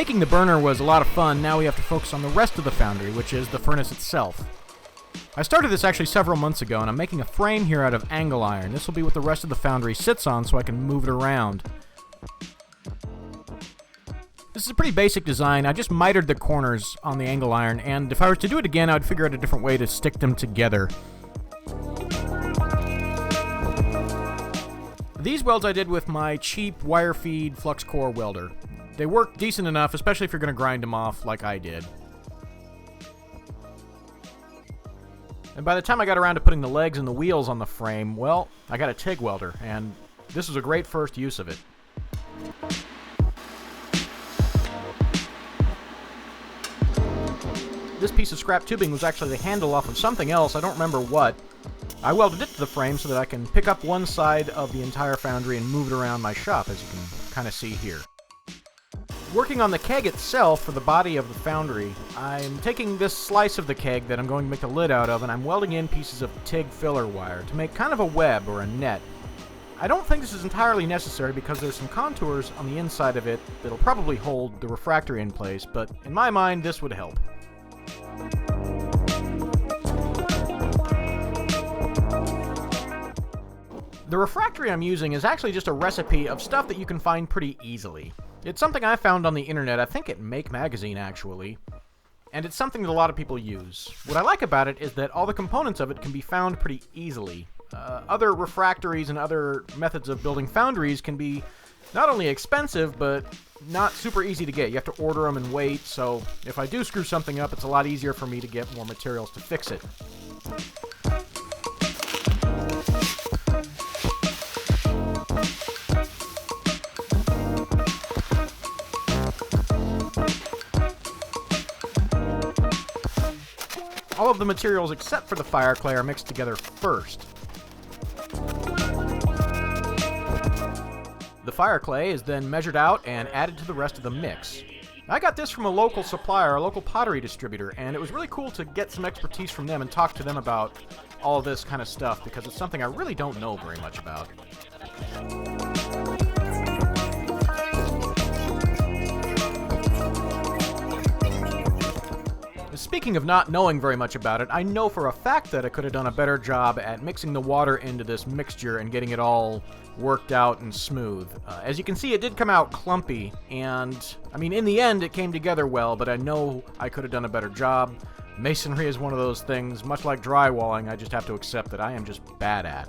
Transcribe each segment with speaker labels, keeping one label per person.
Speaker 1: Making the burner was a lot of fun. Now we have to focus on the rest of the foundry, which is the furnace itself. I started this actually several months ago, and I'm making a frame here out of angle iron. This will be what the rest of the foundry sits on so I can move it around. This is a pretty basic design. I just mitered the corners on the angle iron, and if I were to do it again, I would figure out a different way to stick them together. These welds I did with my cheap wire feed flux core welder. They work decent enough, especially if you're going to grind them off like I did. And by the time I got around to putting the legs and the wheels on the frame, well, I got a TIG welder, and this was a great first use of it. This piece of scrap tubing was actually the handle off of something else, I don't remember what. I welded it to the frame so that I can pick up one side of the entire foundry and move it around my shop, as you can kind of see here. Working on the keg itself for the body of the foundry, I'm taking this slice of the keg that I'm going to make the lid out of, and I'm welding in pieces of TIG filler wire to make kind of a web or a net. I don't think this is entirely necessary because there's some contours on the inside of it that'll probably hold the refractory in place, but in my mind this would help. The refractory I'm using is actually just a recipe of stuff that you can find pretty easily. It's something I found on the internet, I think at Make Magazine actually, and it's something that a lot of people use. What I like about it is that all the components of it can be found pretty easily. Other refractories and other methods of building foundries can be not only expensive, but not super easy to get. You have to order them and wait, so if I do screw something up, it's a lot easier for me to get more materials to fix it. All of the materials except for the fire clay are mixed together first. The fire clay is then measured out and added to the rest of the mix. I got this from a local supplier, a local pottery distributor, and it was really cool to get some expertise from them and talk to them about all this kind of stuff because it's something I really don't know very much about. Speaking of not knowing very much about it, I know for a fact that I could have done a better job at mixing the water into this mixture and getting it all worked out and smooth. As you can see, it did come out clumpy, and, I mean, in the end, it came together well, but I know I could have done a better job. Masonry is one of those things, much like drywalling, I just have to accept that I am just bad at.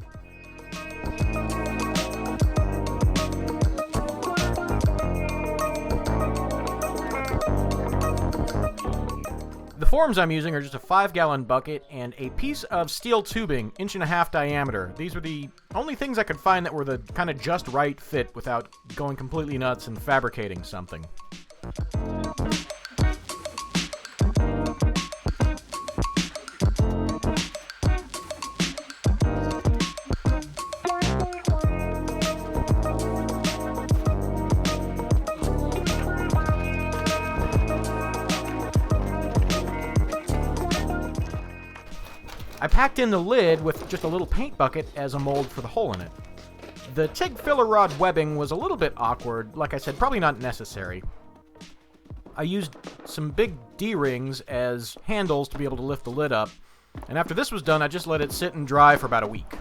Speaker 1: The forms I'm using are just a 5-gallon bucket and a piece of steel tubing, 1.5 inch diameter. These were the only things I could find that were the kind of just right fit without going completely nuts and fabricating something. I packed in the lid with just a little paint bucket as a mold for the hole in it. The TIG filler rod webbing was a little bit awkward, like I said, probably not necessary. I used some big D-rings as handles to be able to lift the lid up, and after this was done, I just let it sit and dry for about a week.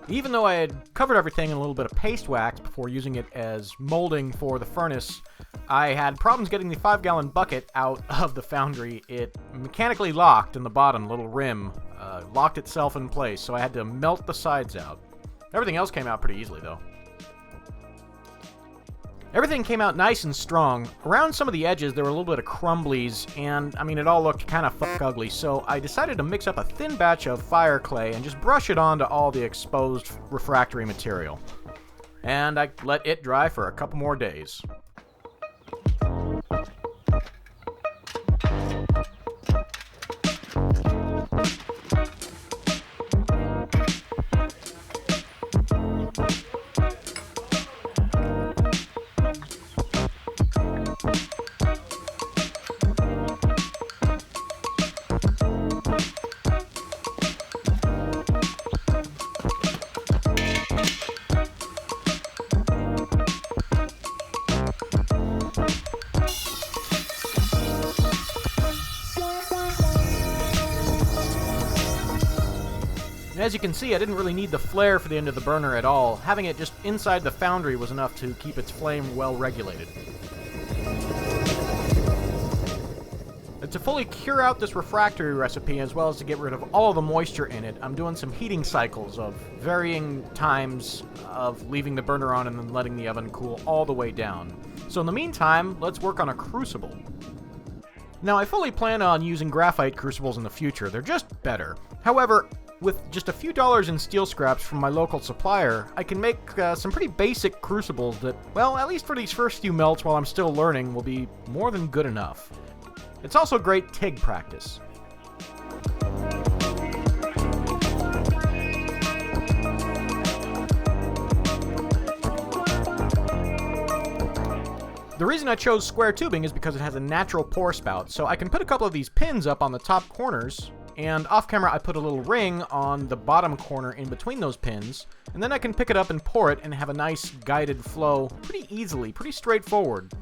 Speaker 1: Even though I had covered everything in a little bit of paste wax before using it as molding for the furnace, I had problems getting the 5-gallon bucket out of the foundry. It mechanically locked in the bottom, little rim, locked itself in place, so I had to melt the sides out. Everything else came out pretty easily, though. Everything came out nice and strong. Around some of the edges, there were a little bit of crumblies, and, I mean, it all looked kind of fuck ugly, so I decided to mix up a thin batch of fire clay and just brush it onto all the exposed refractory material. And I let it dry for a couple more days. As you can see, I didn't really need the flare for the end of the burner at all. Having it just inside the foundry was enough to keep its flame well regulated. To fully cure out this refractory recipe, as well as to get rid of all of the moisture in it, I'm doing some heating cycles of varying times of leaving the burner on and then letting the oven cool all the way down. So in the meantime, let's work on a crucible. Now, I fully plan on using graphite crucibles in the future. They're just better. However, with just a few dollars in steel scraps from my local supplier, I can make some pretty basic crucibles that, well, at least for these first few melts while I'm still learning, will be more than good enough. It's also great TIG practice. The reason I chose square tubing is because it has a natural pour spout, so I can put a couple of these pins up on the top corners, and off camera I put a little ring on the bottom corner in between those pins, and then I can pick it up and pour it and have a nice guided flow pretty easily, pretty straightforward.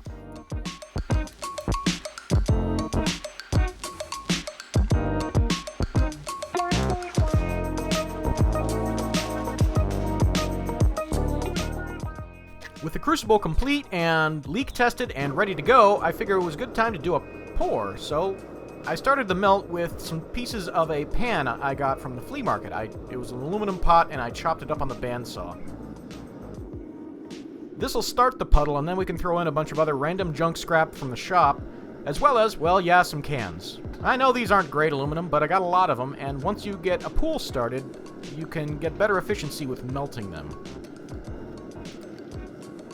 Speaker 1: With the crucible complete and leak tested and ready to go, I figured it was a good time to do a pour, so I started the melt with some pieces of a pan I got from the flea market. It was an aluminum pot and I chopped it up on the bandsaw. This'll start the puddle, and then we can throw in a bunch of other random junk scrap from the shop, as well as, well, yeah, some cans. I know these aren't great aluminum, but I got a lot of them, and once you get a pool started, you can get better efficiency with melting them.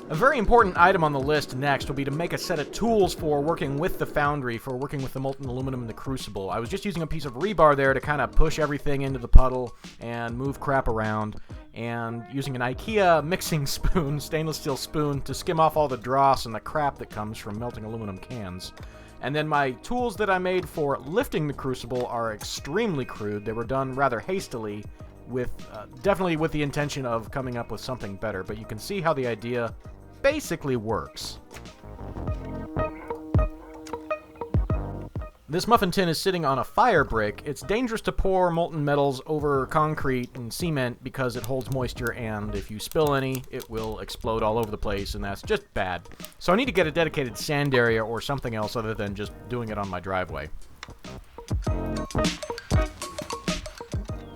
Speaker 1: A very important item on the list next will be to make a set of tools for working with the foundry, for working with the molten aluminum in the crucible. I was just using a piece of rebar there to kind of push everything into the puddle and move crap around, and using an IKEA mixing spoon, stainless steel spoon, to skim off all the dross and the crap that comes from melting aluminum cans. And then my tools that I made for lifting the crucible are extremely crude. They were done rather hastily, with definitely with the intention of coming up with something better, but you can see how the idea basically works. This muffin tin is sitting on a fire brick. It's dangerous to pour molten metals over concrete and cement because it holds moisture, and if you spill any, it will explode all over the place, and that's just bad. So I need to get a dedicated sand area or something else other than just doing it on my driveway.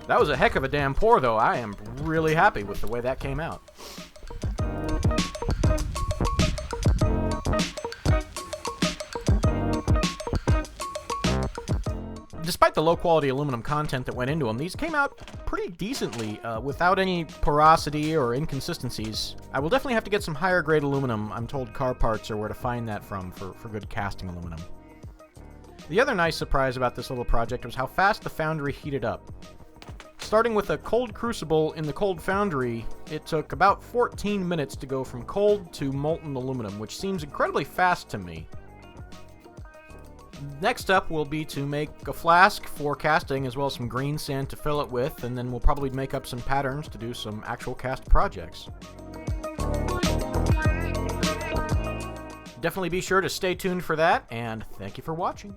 Speaker 1: That was a heck of a damn pour, though. I am really happy with the way that came out. Despite the low-quality aluminum content that went into them, these came out pretty decently, without any porosity or inconsistencies. I will definitely have to get some higher-grade aluminum. I'm told car parts are where to find that from for good casting aluminum. The other nice surprise about this little project was how fast the foundry heated up. Starting with a cold crucible in the cold foundry, it took about 14 minutes to go from cold to molten aluminum, which seems incredibly fast to me. Next up will be to make a flask for casting, as well as some green sand to fill it with, and then we'll probably make up some patterns to do some actual cast projects. Definitely be sure to stay tuned for that, and thank you for watching.